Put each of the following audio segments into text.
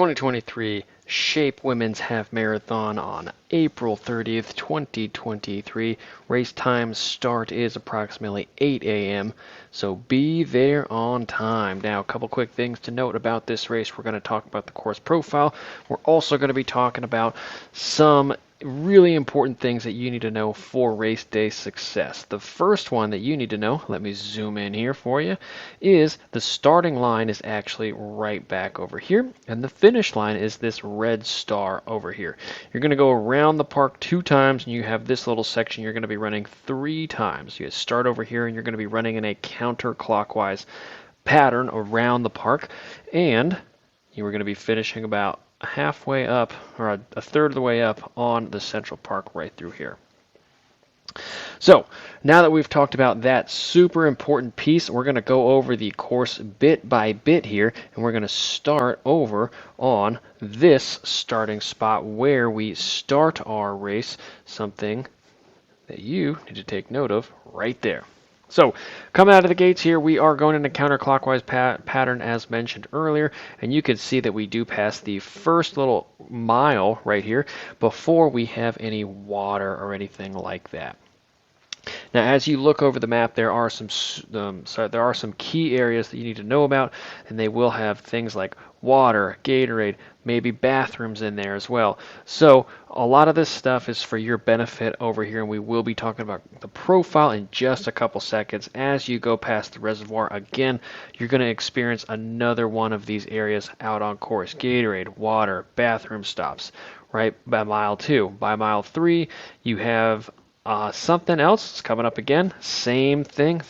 2023 Shape Women's Half Marathon on April 30th, 2023. Race time start is approximately 8 a.m., so be there on time. Now, a couple quick things to note about this race. We're going to talk about the course profile. We're also going to be talking about some really important things that you need to know for race day success. The first one that you need to know, let me zoom in here for you, is the starting line is actually right back over here, and the finish line is this red star over here. You're going to go around the park 2 times, and you have this little section you're going to be running 3 times. You start over here, and you're going to be running in a counterclockwise pattern around the park, and you are going to be finishing about halfway up, or a third of the way up on the Central Park right through here. So now that we've talked about that super important piece, we're going to go over the course bit by bit here, and we're going to start over on this starting spot where we start our race, something that you need to take note of right there. So, coming out of the gates here, we are going in a counterclockwise pattern as mentioned earlier, and you can see that we do pass the first little mile right here before we have any water or anything like that. Now, as you look over the map, there are some key areas that you need to know about, and they will have things like water, Gatorade, maybe bathrooms in there as well. So a lot of this stuff is for your benefit over here, and we will be talking about the profile in just a couple seconds. As you go past the reservoir, again, you're going to experience another one of these areas out on course. Gatorade, water, bathroom stops, right, by mile 2. By mile 3, you have something else is coming up again. Same thing,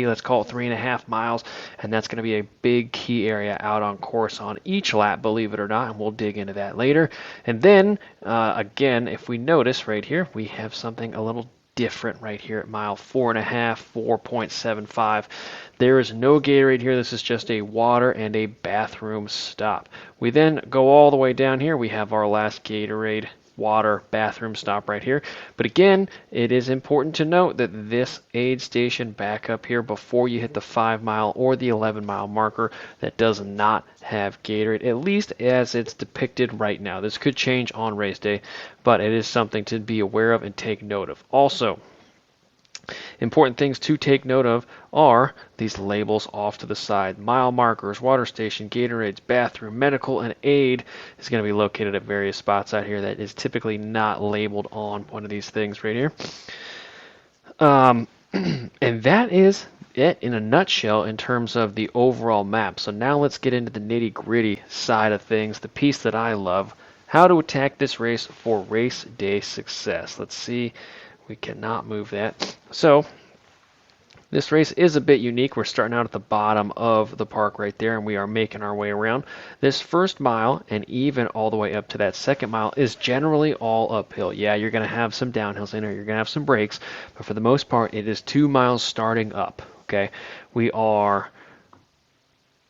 let's call it 3.5 miles, and that's going to be a big key area out on course on each lap, believe it or not, and we'll dig into that later. And then, again, if we notice right here, we have something a little different right here at mile 4.5, 4.75. There is no Gatorade here. This is just a water and a bathroom stop. We then go all the way down here. We have our last Gatorade, water, bathroom stop right here. But again, it is important to note that this aid station back up here before you hit the 5-mile or the 11-mile marker, that does not have Gatorade, at least as it's depicted right now. This could change on race day, but it is something to be aware of and take note of. Also, important things to take note of are these labels off to the side. Mile markers, water station, Gatorades, bathroom, medical, and aid is going to be located at various spots out here that is typically not labeled on one of these things right here. And that is it in a nutshell in terms of the overall map. So now let's get into the nitty-gritty side of things, the piece that I love, how to attack this race for race day success. Let's see. We cannot move that. So this race is a bit unique. We're starting out at the bottom of the park right there, and we are making our way around. This first mile, and even all the way up to that second mile, is generally all uphill. Yeah, you're going to have some downhills in there. You're going to have some breaks, but for the most part, it is 2 miles starting up. Okay, we are,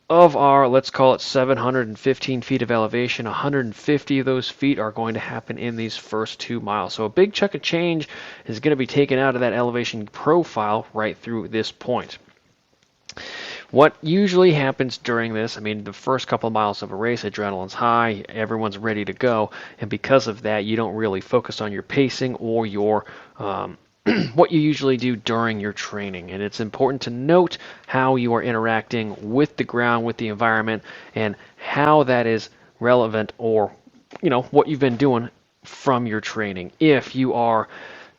of our, let's call it 715 feet of elevation, 150 of those feet are going to happen in these first 2 miles. So a big chunk of change is going to be taken out of that elevation profile right through this point. What usually happens during this, I mean, the first couple of miles of a race, adrenaline's high, everyone's ready to go, and because of that, you don't really focus on your pacing or your what you usually do during your training. And it's important to note how you are interacting with the ground, with the environment, and how that is relevant, or what you've been doing from your training. If you are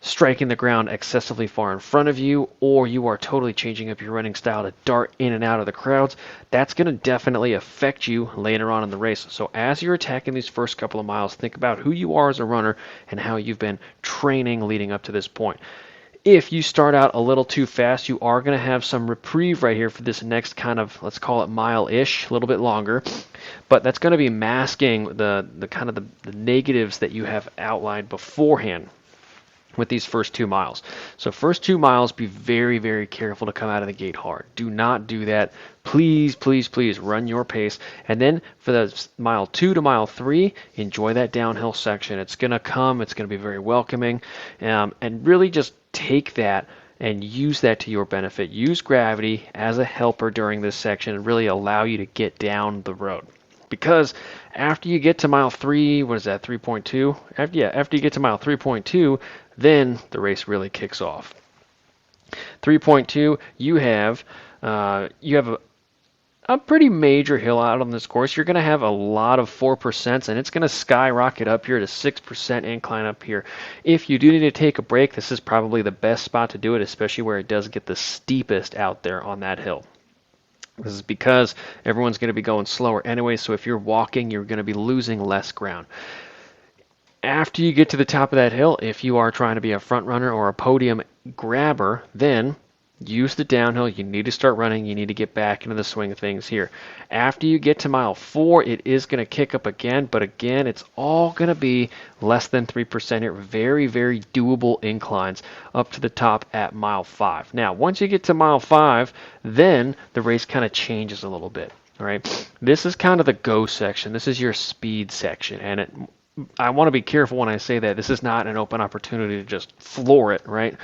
striking the ground excessively far in front of you, or you are totally changing up your running style to dart in and out of the crowds, that's going to definitely affect you later on in the race. So as you're attacking these first couple of miles, think about who you are as a runner and how you've been training leading up to this point. If you start out a little too fast, you are going to have some reprieve right here for this next kind of, let's call it mile-ish, a little bit longer, but that's going to be masking the negatives that you have outlined beforehand with these first 2 miles. So first 2 miles, be very, very careful to come out of the gate hard. Do not do that. Please, please, please run your pace. And then for the mile 2 to mile 3, enjoy that downhill section. It's going to come. It's going to be very welcoming. And really just take that and use that to your benefit. Use gravity as a helper during this section and really allow you to get down the road. Because after you get to mile 3, what is that, 3.2? After you get to mile 3.2, then the race really kicks off. 3.2, you have a pretty major hill out on this course. You're going to have a lot of 4%, and it's going to skyrocket up here to 6% incline up here. If you do need to take a break, this is probably the best spot to do it, especially where it does get the steepest out there on that hill. This is because everyone's going to be going slower anyway, so if you're walking, you're going to be losing less ground. After you get to the top of that hill, if you are trying to be a front runner or a podium grabber, then use the downhill. You need to start running. You need to get back into the swing of things here. After you get to mile 4, it is going to kick up again, but again, it's all going to be less than 3% here. Very, very doable inclines up to the top at mile 5. Now, once you get to mile 5, then the race kind of changes a little bit. All right, this is kind of the go section. This is your speed section, and I want to be careful when I say that. This is not an open opportunity to just floor it, right?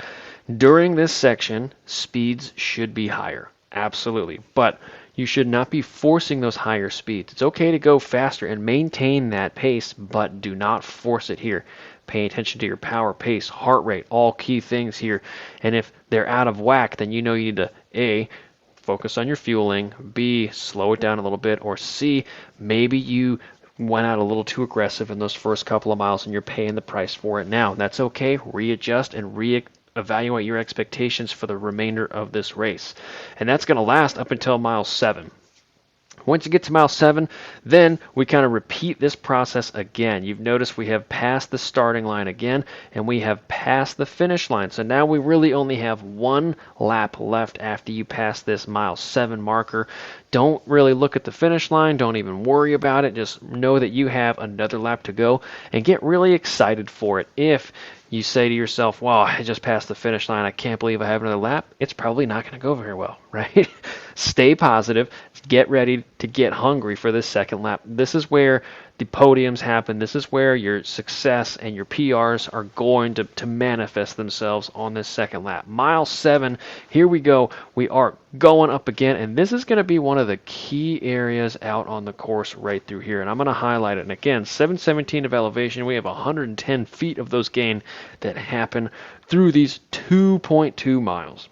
During this section, speeds should be higher, absolutely, but you should not be forcing those higher speeds. It's okay to go faster and maintain that pace, but do not force it here. Pay attention to your power, pace, heart rate, all key things here. And if they're out of whack, then you know you need to A, focus on your fueling, B, slow it down a little bit, or C, maybe you went out a little too aggressive in those first couple of miles and you're paying the price for it now. That's okay. Readjust and evaluate your expectations for the remainder of this race. And that's going to last up until mile 7. Once you get to mile 7, then we kind of repeat this process again. You've noticed we have passed the starting line again, and we have passed the finish line. So now we really only have one lap left after you pass this mile 7 marker. Don't really look at the finish line. Don't even worry about it. Just know that you have another lap to go, and get really excited for it. If you say to yourself, wow, I just passed the finish line, I can't believe I have another lap, it's probably not going to go very well, right? Stay positive. Get ready to get hungry for this second lap. This is where the podiums happen. This is where your success and your PRs are going to manifest themselves on this second lap. Mile 7, here we go. We are going up again, and this is going to be one of the key areas out on the course right through here, and I'm going to highlight it. And again, 717 of elevation. We have 110 feet of those gain that happen through these 2.2 miles.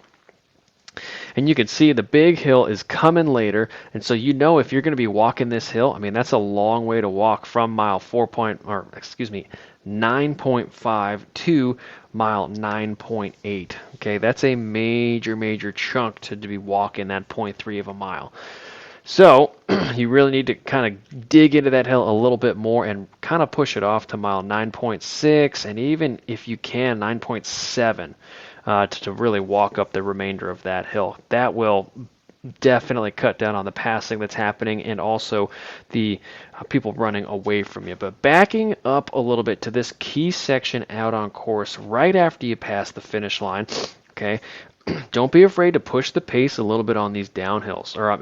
And you can see the big hill is coming later, and so you know if you're going to be walking this hill, I mean that's a long way to walk from mile 9.5 to mile 9.8. Okay, that's a major chunk to be walking that 0.3 of a mile. So you really need to kind of dig into that hill a little bit more and kind of push it off to mile 9.6, and even if you can 9.7. To really walk up the remainder of that hill. That will definitely cut down on the passing that's happening and also the people running away from you. But backing up a little bit to this key section out on course right after you pass the finish line, okay, don't be afraid to push the pace a little bit on these downhills, or on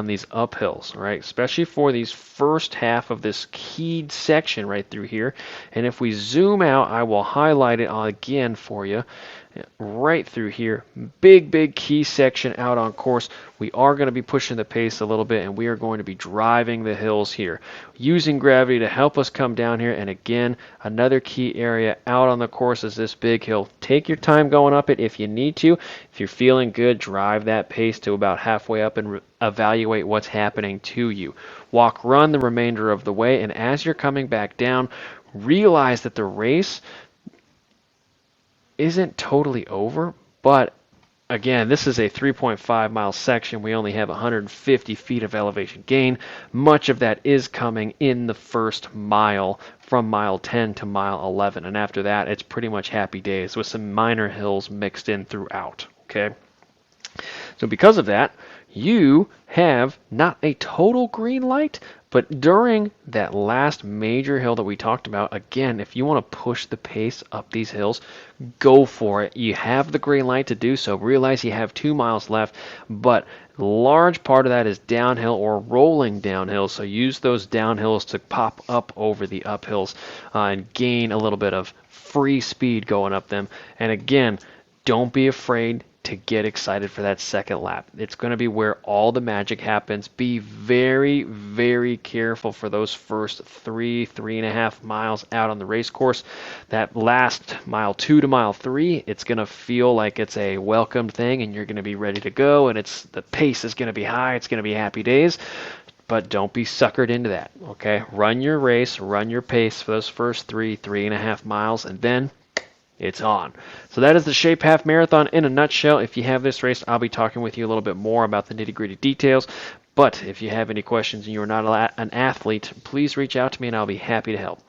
these uphills, right? Especially for these first half of this keyed section right through here. And if we zoom out, I will highlight it again for you. Right through here, big key section out on course. We are going to be pushing the pace a little bit, and we are going to be driving the hills here, using gravity to help us come down here. And again, another key area out on the course is this big hill. Take your time going up it if you need to. If you're feeling good, drive that pace to about halfway up and evaluate what's happening to you. Run the remainder of the way, and as you're coming back down, realize that the race isn't totally over, but again, this is a 3.5 mile section. We only have 150 feet of elevation gain. Much of that is coming in the first mile from mile 10 to mile 11, and after that it's pretty much happy days with some minor hills mixed in throughout. Okay, so because of that, you have not a total green light, but during that last major hill that we talked about, again, if you want to push the pace up these hills, go for it. You have the green light to do so. Realize you have 2 miles left, but large part of that is downhill or rolling downhill, so use those downhills to pop up over the uphills and gain a little bit of free speed going up them. And again, don't be afraid to get excited for that second lap. It's going to be where all the magic happens. Be very, very careful for those first 3.5 miles out on the race course. That last mile 2 to mile 3, it's going to feel like it's a welcomed thing, and you're going to be ready to go, and the pace is going to be high. It's going to be happy days. But don't be suckered into that, okay? Run your race, run your pace for those first 3.5 miles, and then it's on. So that is the Shape Half Marathon in a nutshell. If you have this race, I'll be talking with you a little bit more about the nitty-gritty details. But if you have any questions and you're not an athlete, please reach out to me and I'll be happy to help.